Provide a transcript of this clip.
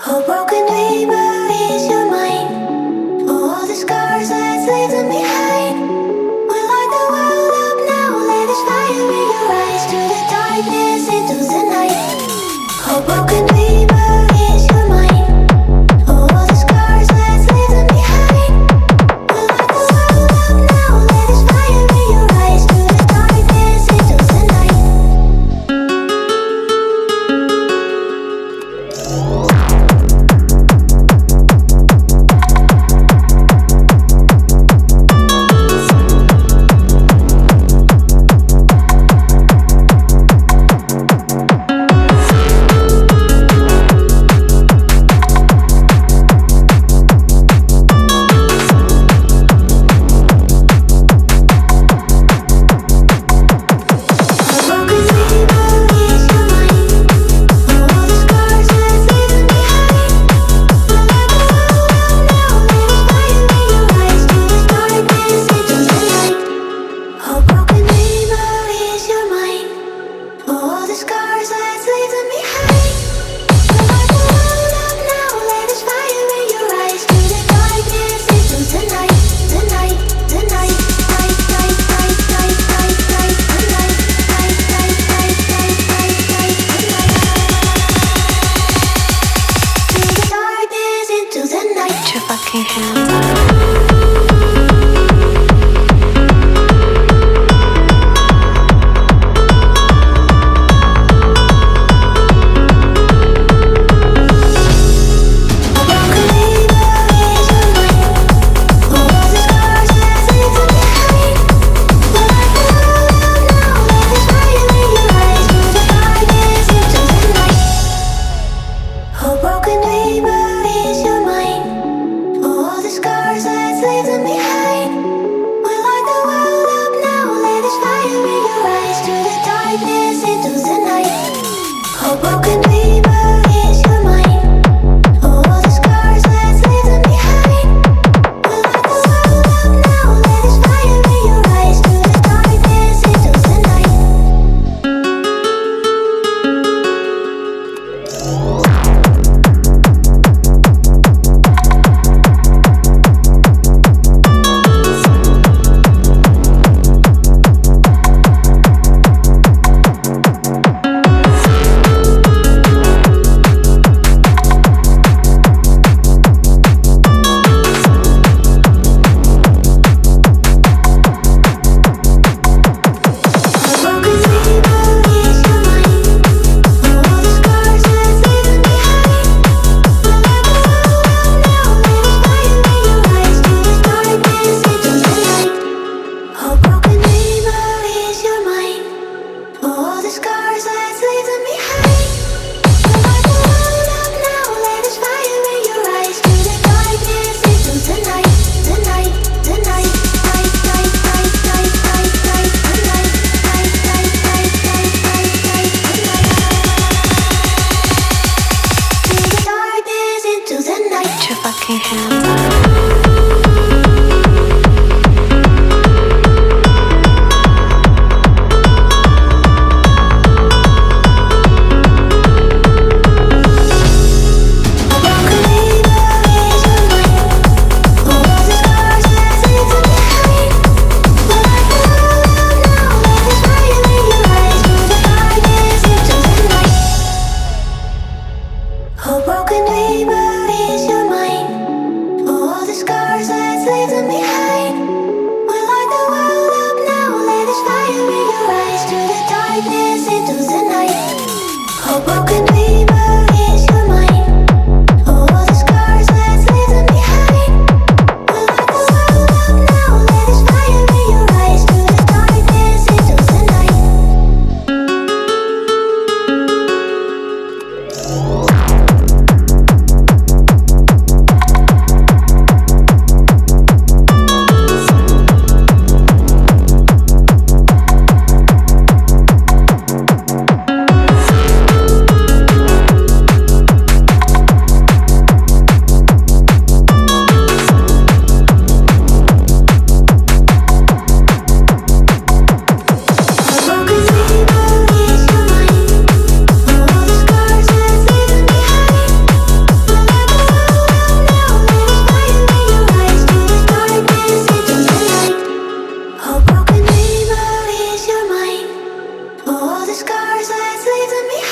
Oh, broken dreamer, is your mind? Oh, all the scars that's leaving behind. We light the world up now, let us fire in your eyes. To the darkness, into the night. Oh, broken dreamer, is your mind? Oh, all the scars that's leaving behind. We light the world up now, let us fire in your eyes. To the darkness, into the night. the scars, let's leave them behind.